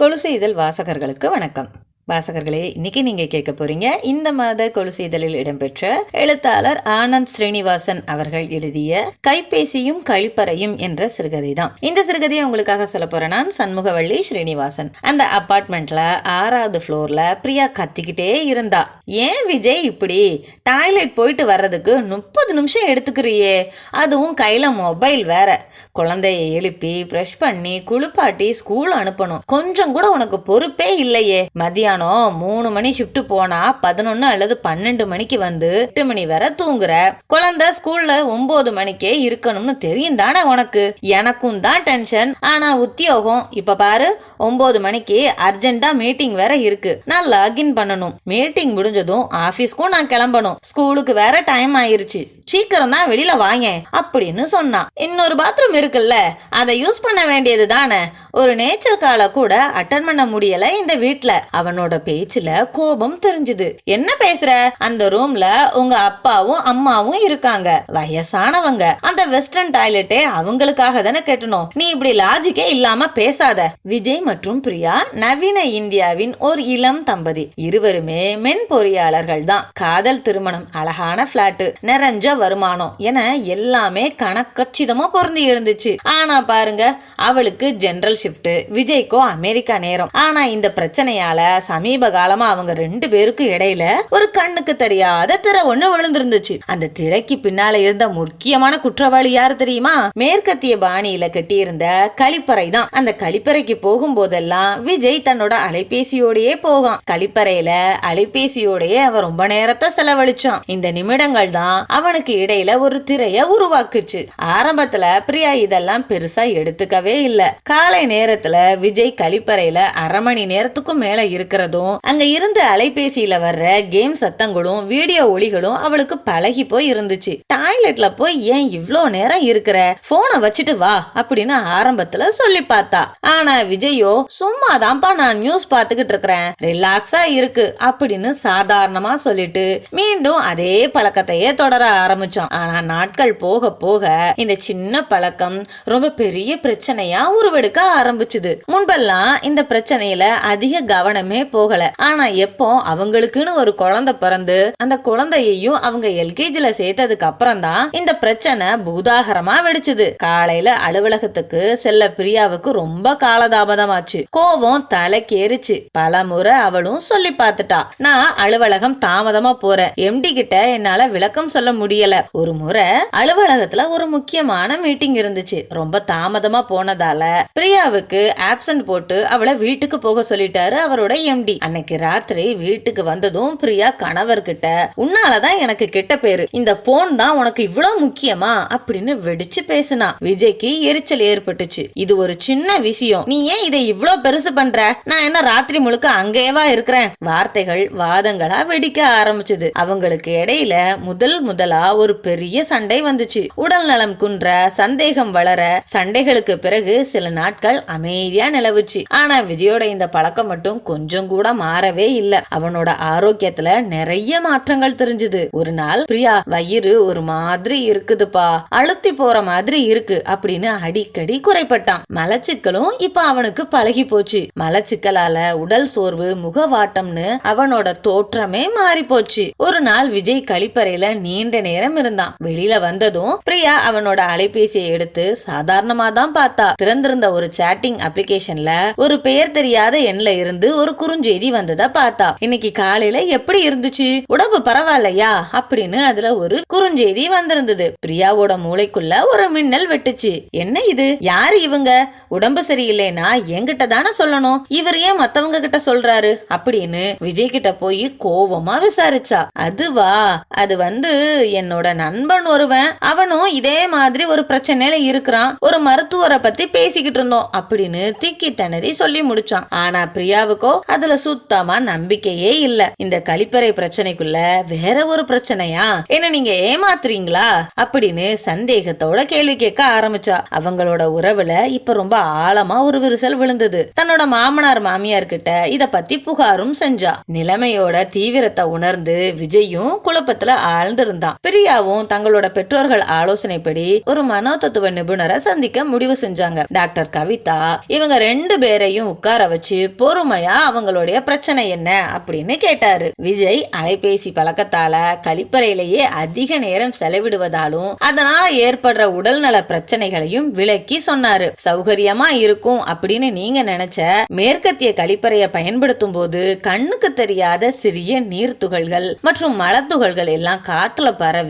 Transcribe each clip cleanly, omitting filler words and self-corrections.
கொலுசு இதழ் வாசகர்களுக்கு வணக்கம். வாசகர்களே, இன்னைக்கு நீங்க கேட்க போறீங்க இந்த மாத கொலுசு இதழில் இடம்பெற்ற எழுத்தாளர் ஆனந்த் ஸ்ரீனிவாசன் அவர்கள் எழுதிய கைபேசியும் கழிப்பறையும் என்ற சிறுகதை தான். இந்த சிறுகதையை உங்களுக்காக சொல்ல போறேன் நான், சண்முகவள்ளி ஸ்ரீனிவாசன். அந்த அபார்ட்மெண்ட்ல 6வது ஃப்ளோர்ல பிரியா கத்திக்கிட்டே இருந்தா. ஏன் விஜய் இப்படி டாய்லெட் போயிட்டு வர்றதுக்கு 30 நிமிஷம் எடுத்துக்கிறியே, அதுவும் கையில மொபைல் வேற. குழந்தைய எழுப்பி பிரஷ் பண்ணி குளிப்பாட்டி ஸ்கூல் அனுப்பணும், கொஞ்சம் கூட உனக்கு பொறுப்பே இல்லையே. மதியானம் 3 மணி ஷிஃப்ட் போனா 11 அல்லது 12 மணிக்கு வந்து 8 மணி வரை தூங்குற. குழந்தை ஸ்கூல்ல 9 மணிக்கே இருக்கணும்னு தெரியும் தானே உனக்கு. எனக்கும் தான் டென்ஷன், ஆனா உத்தியோகம். இப்ப பாரு, 9 மணிக்கு அர்ஜென்டா மீட்டிங் வேற இருக்கு, நான் லாகின் பண்ணணும். மீட்டிங் முடிஞ்சதும் ஆபீஸ்க்கும் நான் கிளம்பணும், ஸ்கூலுக்கு வேற டைம் ஆயிருச்சு, சீக்கிரம் தான் வெளியில வாங்க அப்படின்னு சொன்னான். இன்னொரு பாத்ரூம் இருக்குல்ல, அதை யூஸ் பண்ண வேண்டியது தானே. ஒரு நேச்சர் காலை கூட அட்டன் பண்ண முடியல இந்த வீட்ல. அவனோட பேச்சுல கோபம் தெரிஞ்சுது. என்ன பேசுற? அந்த ரூம்ல உங்க அப்பாவும் அம்மாவும் இருக்காங்க, வயசானவங்க. அந்த வெஸ்டர்ன் டாய்லெட்டே அவங்களுக்காக தானே கட்டணும். நீ இப்படி லாஜிக்கே இல்லாம பேசாத. விஜய் மற்றும் பிரியா நவீன இந்தியாவின் ஒரு இளம் தம்பதி. இருவருமே மென் பொறியாளர்கள் தான். காதல் திருமணம், அழகான பிளாட், நிறைஞ்ச வருமானம் என எல்லாமே கணக்கச்சிதமா பொருந்தி இருந்துச்சு. ஆனா பாருங்க, அவளுக்கு ஜெனரல் ஷிஃப்ட், விஜய்க்கோ அமெரிக்கா நேரம். ஆனா இந்த பிரச்சனையால சமீப காலமா அவங்க 2 பேருக்கு இடையில ஒரு கண்ணுக்கு தெரியாத திரை ஒண்ணு விழுந்திருந்துச்சு. அந்த திரைக்கு பின்னால இருந்த முக்கியமான குற்றவாளி யாரு தெரியுமா? மேற்கத்திய பாணியில கட்டியிருந்த கழிப்பறை தான். அந்த கழிப்பறைக்கு போகும் போதெல்லாம் விஜய் தன்னோட அலைபேசியோடயே போகான். கழிப்பறையில அலைபேசியோடயே அவன் ரொம்ப நேரத்தை செலவழிச்சான். இந்த நிமிடங்கள் தான் அவனுக்கு இடையில ஒரு திரைய உருவாக்குச்சு. ஆரம்பத்துல பிரியா இதெல்லாம் பெருசா எடுத்துக்கவே இல்ல. காலை நேரத்துல விஜய் கழிப்பறையில அரை மணி நேரத்துக்கும் மேல இருக்கிறதும், அங்க இருந்த அலைபேசியில வர்ற கேம் சத்தங்களும் வீடியோ ஒளிகளும் அவளுக்கு பழகி போய் இருந்துச்சு. டாய்லெட்ல போய் ஏன் இவ்ளோ நேரம் இருக்கிற, போனை வச்சுட்டு வா அப்படின்னு ஆரம்பத்துல சொல்லி பார்த்தா. ஆனா விஜயோ, சும்மாதான்ப்பா நான் நியூஸ் பாத்துக்கிட்டு இருக்கிறேன், ரிலாக்ஸா இருக்கு அப்படின்னு சாதாரணமா சொல்லிட்டு மீண்டும் அதே பழக்கத்தையே தொடர ஆரம்பிச்சோம். ஆனா நாட்கள் போக போக இந்த சின்ன பழக்கம் ரொம்ப பெரிய பிரச்சனையா உருவெடுக்க ஆரம்பிச்சுது. முன்பெல்லாம் இந்த பிரச்சனையில அதிக கவனமே போகல. ஆனா எப்போ அவங்களுக்குன்னு ஒரு குழந்தை பிறந்து அந்த குழந்தையையும் அவங்க எல்கேஜில சேர்த்ததுக்கு அப்புறம் தான் இந்த பிரச்சனை பூதாகரமா வெடிச்சுது. காலையில அலுவலகத்துக்கு செல்ல பிரியாவுக்கு ரொம்ப காலதாமதமாச்சு. கோபம் தலைக்கேறிச்சு. பல முறை அவளும் சொல்லி பார்த்துட்டா, நான் அலுவலகம் தாமதமா போறேன், எம்டி கிட்ட என்னால விளக்கம் சொல்ல முடியல. ஒரு முறை அலுவலகத்துல ஒரு முக்கியமான மீட்டிங் இருந்துச்சு. ரொம்ப தாமதமா போனதால பிரியாவுக்கு ஆப்சன்ட் போட்டு அவளை வீட்டுக்கு போக சொல்லிட்டாரு அவரோட எம்டி. அன்னைக்கு ராத்திரி வீட்டுக்கு வந்ததும் பிரியா கணவர்கிட்ட, உன்னாலதான் எனக்கு கெட்ட பேரு, இந்த போன் தான் உனக்கு இவ்வளவு முக்கியமா அப்படின்னு வெடிச்சு பேசினா. விஜய்க்கு எரிச்சல் ஏற்பட்டுச்சு. இது ஒரு சின்ன விஷயம், நீ ஏன் இதை இவ்வளவு பெருசு பண்ற, நான் என்ன ராத்திரி முழுக்க அங்கேவா இருக்கிறேன். வார்த்தைகள் வாதங்களா வெடிக்க ஆரம்பிச்சது. அவங்களுக்கு இடையில முதலா ஒரு பெரிய சண்டை வந்துச்சு. உடல் நலம் குன்ற, சந்தேகம் வளர, சண்டைகளுக்கு பிறகு சில நாட்கள் அமைதியா நிலவுச்சு. ஆனா விஜயோட இந்த பழக்கம் மட்டும் கொஞ்சம் கூட மாறவே இல்ல. அவனோட ஆரோக்கியத்துல நிறைய மாற்றங்கள் தெரிஞ்சுது. ஒரு நாள் பிரியா, வயிறு ஒரு மாதிரி இருக்குதுப்பா, அழுத்தி போற மாதிரி இருக்கு அப்படின்னு அடிக்கடி குறைப்பட்டான். மலச்சிக்கலும் இப்ப அவனுக்கு பழகி போச்சு. மலச்சிக்கலால உடல் சோர்வு, முகவாட்டம்னு அவனோட தோற்றமே மாறி போச்சு. ஒரு நாள் விஜய் கழிப்பறையில நீண்ட நேரம் இருந்தான். வெளியில வந்ததும் பிரியா அவனோட அலைபேசியை எடுத்து சாதாரணமா தான் பார்த்தா. திறந்திருந்த ஒரு சாட்டிங் அப்ளிகேஷன்ல ஒரு பெயர் தெரியாத எண்ல இருந்து ஒரு குறுஞ்செய்தி வந்ததா பார்த்தா. இன்னைக்கு காலையில எப்படி இருந்துச்சு, உடம்பு பரவாயில்லையா அப்படின்னு அதுல ஒரு குறுஞ்செய்தி வந்திருந்தது. பிரியாவோட மூளைக்குள்ள ஒரு மின்னல் வெட்டுச்சு. என்ன இது, யாரு இவங்க, உடம்பு சரியில்லைன்னா என்கிட்ட தானே சொல்லணும், இவர் ஏன் மத்தவங்க கிட்ட சொல்றாரு அப்படின்னு விஜய் கிட்ட போய் கோவமா விசாரிச்சா. அதுவா, அது என்னோட நண்பன் ஒருவன், அவனும் இதே மாதிரி ஒரு பிரச்சனையில இருக்கிறான், ஒரு மருத்துவரை பத்தி பேசிக்கிட்டு இருந்தோம் அப்படின்னு திக்கி திணறி சொல்லி முடிச்சான். ஆனா பிரியாவுக்கோ அதுல சுத்தமா நம்பிக்கையே இல்ல. இந்த கழிப்பறை பிரச்சனைக்குள்ள வேற ஒரு பிரச்சனையா, என்ன நீங்க ஏமாத்துறீங்களா அப்படின்னு சந்தேகத்தோட கேள்வி கேட்க ஆரம்பிச்சா. அவங்களோட உறவுல இப்ப ரொம்ப ஆழமா ஒரு விரிசல் விழுந்தது. தன்னோட மாமனார் மாமியார் கிட்ட இத பத்தி புகாரும் செஞ்சா. நிலைமையோட தீவிரத்தை உணர்ந்து விஜயும் குழப்பத்துல ஆழ்ந்திருந்தான். பிரியாவும் தங்களோட பெற்றோர்கள் ஆலோசனைப்படி ஒரு மனோதத்துவ நிபுணரை சந்திக்க முடிவு செஞ்சாங்க. டாக்டர் கவிதா இவங்க 2 பேரையும் உட்கார வச்சு பொறுமையா அவங்களுடைய பிரச்சனை என்ன அப்படின்னு கேட்டாரு. விஜய் அலைபேசி பழக்கத்தால கழிப்பறையிலேயே அதிக நேரம் செலவிடுவதாலும் அதனால ஏற்படுற உடல்நல பிரச்சனைகளையும் விளக்கி சொன்னாரு. சௌகரியமா இருக்கும் அப்படின்னு நீங்க நினைச்ச மேற்கத்திய கழிப்பறையை பயன்படுத்தும் போது கண்ணுக்கு தெரியாத சிறிய நீர் துகள்கள் மற்றும் மலத்துகள்கள் எல்லாம் காற்றுல பரவி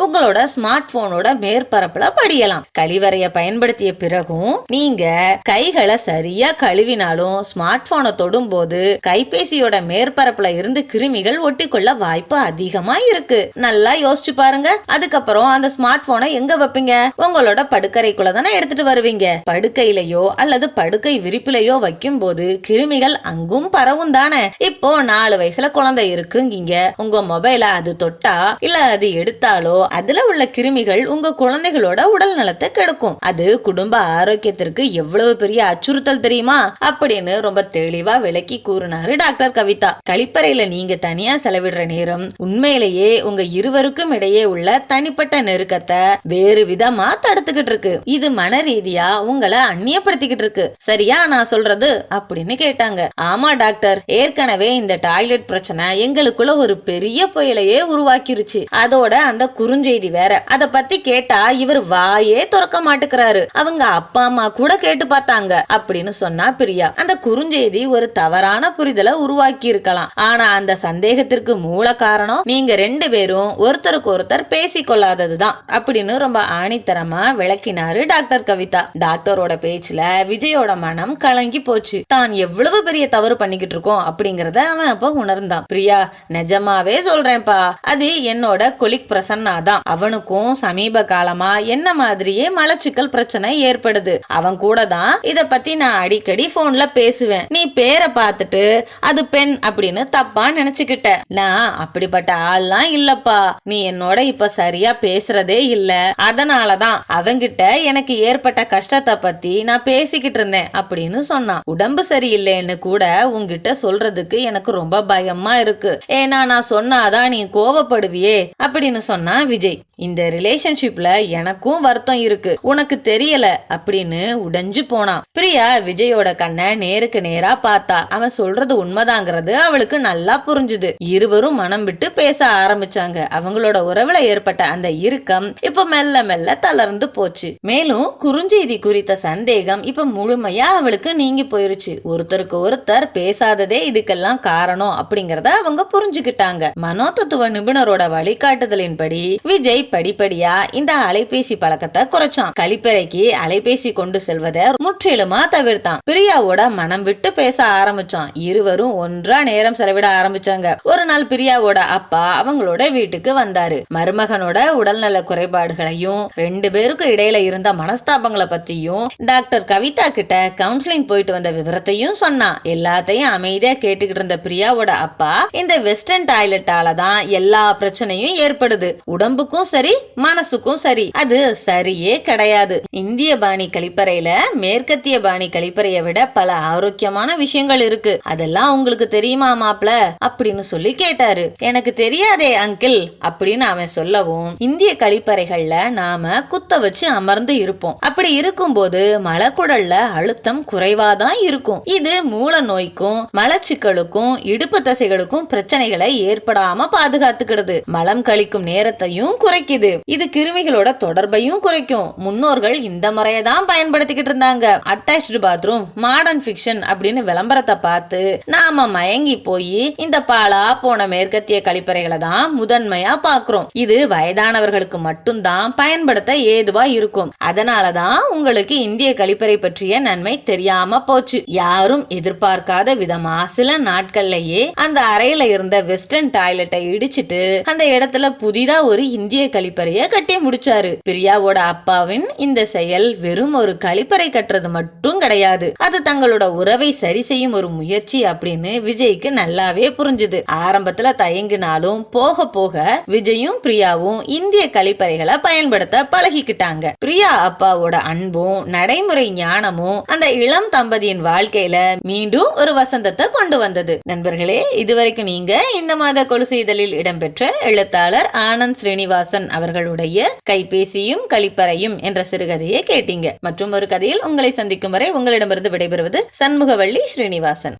உங்களோட ஸ்மார்ட் போனோட மேற்பரப்புல படியலாம். கழிவறையை பயன்படுத்திய பிறகும் நீங்க கைகளை சரியா கழுவினாலும் ஸ்மார்ட் போனை தொடும் போது கைபேசியோட மேற்பரப்புல இருந்து கிருமிகள் ஒட்டிக்கொள்ள வாய்ப்பு அதிகமா இருக்கு. நல்லா யோசிச்சு பாருங்க. அதுக்கப்புறம் அந்த ஸ்மார்ட் போனை எங்க வைப்பீங்க? உங்களோட படுக்கறைக்குள்ள தானே எடுத்துட்டு வருவீங்க. படுக்கையிலயோ அல்லது படுக்கை விரிப்பிலையோ வைக்கும் போது கிருமிகள் அங்கும் பரவும் தானே. இப்போ 4 வயசுல குழந்தை இருக்குங்க, உங்க மொபைல அது தொட்டா இல்ல அது எடுத்தாலோ அதுல உள்ள கிருமிகள் உங்க குழந்தைகளோட உடல் நலத்தை கெடுக்கும். அது குடும்ப ஆரோக்கியத்திற்கு எவ்வளவு பெரிய அச்சுறுத்தல் தெரியுமா அப்படின்னு ரொம்ப தெளிவா விளக்கி கூறினாரு டாக்டர் கவிதா. கழிப்பறையில நீங்க தனியா செலவிடுற நேரம் உண்மையிலேயே உங்க இருவருக்கும் இடையே உள்ள தனிப்பட்ட நெருக்கத்தை வேறு விதமா தடுத்துக்கிட்டு இருக்கு. இது மன ரீதியா உங்களை அந்நியப்படுத்திக்கிட்டு இருக்கு. சரியா நான் சொல்றது அப்படின்னு கேட்டாங்க. ஆமா டாக்டர், ஏற்கனவே இந்த டாய்லெட் பிரச்சனை எங்களுக்குள்ள ஒரு பெரிய புயலையே உருவாக்கிருச்சு. அதோட அந்த குறுஞ்செய்தி வேற. அத பத்தி கேட்டா இவர் வாயே திறக்க மாட்டுக்கிறாரு. அவங்க அப்பா அம்மா கூட கேட்டு பார்த்தாங்க அப்படின்னு சொன்னா பிரியா. அந்த குறுஞ்செய்தி ஒரு தவறான புரிதலை உருவாக்கி இருக்கலாம். ஆனா அந்த சந்தேகத்திற்கு மூல காரணம் நீங்க 2 பேரும் ஒருத்தருக்கு ஒருத்தர் பேசிக்கொள்ளாததுதான் அப்படின்னு ரொம்ப ஆணித்தரமா விளக்கினாரு டாக்டர் கவிதா. டாக்டரோட பேச்சுல விஜயோட மனம் கலங்கி போச்சு. தான் எவ்வளவு பெரிய தவறு பண்ணிக்கிட்டு இருக்கோம் அப்படிங்கறத அவன் அப்ப உணர்ந்தான். பிரியா, நிஜமாவே சொல்றேன்பா, அது என்னோட கொலிக் பிரசன்னா தான். அவனுக்கும் சமீப காலமா என்ன மாதிரியே மலச்சிக்கல் பிரச்சனை ஏற்படுது. அவன் கூட தான் இத பத்தி நான் அடிக்கடி போன்ல பேசுவேன். நீ பேரை பார்த்துட்டு அது பெண் அப்படின்னு தப்பா நினைச்சுக்கிட்ட. நான் அப்படிப்பட்ட ஆள்லாம் இல்லப்பா. நீ என்னோட இப்ப சரியா பேசுறதே இல்ல. அதனாலதான் அவங்கிட்ட எனக்கு ஏற்பட்ட கஷ்டத்தை பத்தி நான் பேசிக்கிட்டு இருந்தேன் அப்படின்னு சொன்னான். உடம்பு சரியில்லைன்னு கூட உங்ககிட்ட சொல்றதுக்கு எனக்கு ரொம்ப பயமா இருக்கு. ஏன்னா நான் சொன்னாதான் நீ கோவப்படுவியே அப்படின்னு சொன்னா விஜய். இந்த ரிலேஷன்ஷிப்ல எனக்கும் வருத்தம் இருக்கு, உனக்கு தெரியல அப்படின்னு உடைஞ்சு போனான். பிரியா விஜயோட கண்ணை நேருக்கு நேரா பார்த்தா. அவன் சொல்றது உண்மைதாங்கிறது அவளுக்கு நல்லா புரிஞ்சுது. இருவரும் மனம் விட்டு பேச ஆரம்பிச்சாங்க. அவங்களோட உறவுல ஏற்பட்ட அந்த இறுக்கம் இப்ப மெல்ல மெல்ல தளர்ந்து போச்சு. மேலும் குறுஞ்செய்தி குறித்த சந்தேகம் இப்ப முழுமையா அவளுக்கு நீங்கி போயிருச்சு. ஒருத்தருக்கு ஒருத்தர் பேசாததே இதுக்கெல்லாம் காரணம் அப்படிங்கறத அவங்க புரிஞ்சுக்கிட்டாங்க. மனோதத்துவ நிபுணரோட வழிகாட்டுதலின்படி விஜய் படிப்படியா இந்த அலைபேசி பழக்கத்தை குறைச்சான். கழிப்பறைக்கு அலைபேசி கொண்டு செல்வதை முற்றிலுமா தவிர்த்தான். பிரியாவோட மனம் விட்டு பேச ஆரம்பிச்சான். இருவரும் ஒன்றா நேரம் செலவிட ஆரம்பிச்சாங்க. ஒரு நாள் பிரியாவோட அப்பா அவங்களோட வீட்டுக்கு வந்தாரு. மருமகனோட உடல்நல குறைபாடுகளையும் 2 பேருக்கு இடையில இருந்த மனஸ்தாபங்களை பத்தியும் டாக்டர் கவிதா கிட்ட கவுன்சிலிங் போயிட்டு வந்த விவரத்தையும் சொன்னான். எல்லாத்தையும் அமைதியா கேட்டுக்கிட்டு இருந்த பிரியாவோட அப்பா, இந்த வெஸ்டர்ன் டாய்லெட்டால தான் எல்லா பிரச்சனையும் ஏற்படுது, உடம்புக்கும் சரி மனசுக்கும் சரி, அது சரியே கிடையாது. இந்திய பாணி கழிப்பறையில மேற்கத்திய பாணி கழிப்பறையை விட பல ஆரோக்கியமான விஷயங்கள் இருக்கு, அதெல்லாம் உங்களுக்கு தெரியுமா மாப்ள அப்படின்னு சொல்லி கேட்டாரு. எனக்கு தெரியாதே அங்கிள் அப்படின்னு அவன் சொல்லவும், இந்திய கழிப்பறைகள்ல நாம குத்த வச்சு அமர்ந்து இருப்போம். அப்படி இருக்கும்போது மலக்குடல்ல அழுத்தம் குறைவாதான் இருக்கும். இது மூல நோய்க்கும் மலச்சிக்கலுக்கும் இடுப்பு தசைகளுக்கும் பிரச்சனைகளை ஏற்படாம பாதுகாத்துக்கிறது. மலம் கழிக்கும் நேரத்தையும் குறைக்குது. இது கிருமிகளோட தொடர்பையும் குறைக்கும். முன்னோர்கள் இந்த முறையை தான் பயன்படுத்திக்கிட்டு இருந்தாங்க. அட்டாச்டு பாத்ரூம், மாடர்ன் ஃபிக்ஷன் அப்படின்னு விளம்பரத்தை பார்த்து நாம மயங்கி போய் இந்த பாலா போன மேற்கத்திய கழிப்பறைகளை தான் முதன்மையா பாக்குறோம். இது வயதானவர்களுக்கு மட்டும்தான் பயன்படுத்த ஏதுவா இருக்கும். அதனாலதான் உங்களுக்கு இந்திய கழிப்பறை பற்றிய நன்மை தெரியாம போச்சு. யாரும் எதிர்பார்க்காத விதமா சில நாட்கள்லயே அந்த அறையில இருந்த வெஸ்டர்ன் டாய்லெட்டை இடிச்சிட்டு அந்த இடத்துல புதிதா ஒரு இந்திய கழிப்பறைய கட்டி முடிச்சாரு. பிரியாவோட அப்பாவின் இந்த செயல் வெறும் ஒரு கழிப்பறை கட்டுறது மட்டும் கிடையாது, அது தங்களோட உறவை சரி செய்யும் ஒரு முயற்சி அப்படின்னு விஜய்க்கு நல்லாவே புரிஞ்சுது. ஆரம்பத்துல தயங்கினாலும் போக போக விஜயும் பிரியாவும் இந்திய கழிப்பறைகளை பயன்படுத்த பழகிக்கிட்டாங்க. பிரியா அப்பாவோட அன்பும் நடைமுறை ஞானமும் அந்த இளம் தம்பதியின் வாழ்க்கையில மீண்டும் ஒரு வசந்தத்தை கொண்டு வந்தது. நண்பர்களே, இதுவரைக்கும் நீங்க இந்த மாத கொலுசு இதழில் இடம்பெற்ற எழுத்தாளர் ஆனந்த் ஸ்ரீனிவாசன் அவர்களுடைய கைபேசியும் கழிப்பறையும் என்ற சிறுகதையை கேட்டீங்க. மற்றும் ஒரு கதையில் உங்களை சந்திக்கும் வரை உங்களிடமிருந்து விடைபெறுவது சண்முகவள்ளி ஸ்ரீனிவாசன்.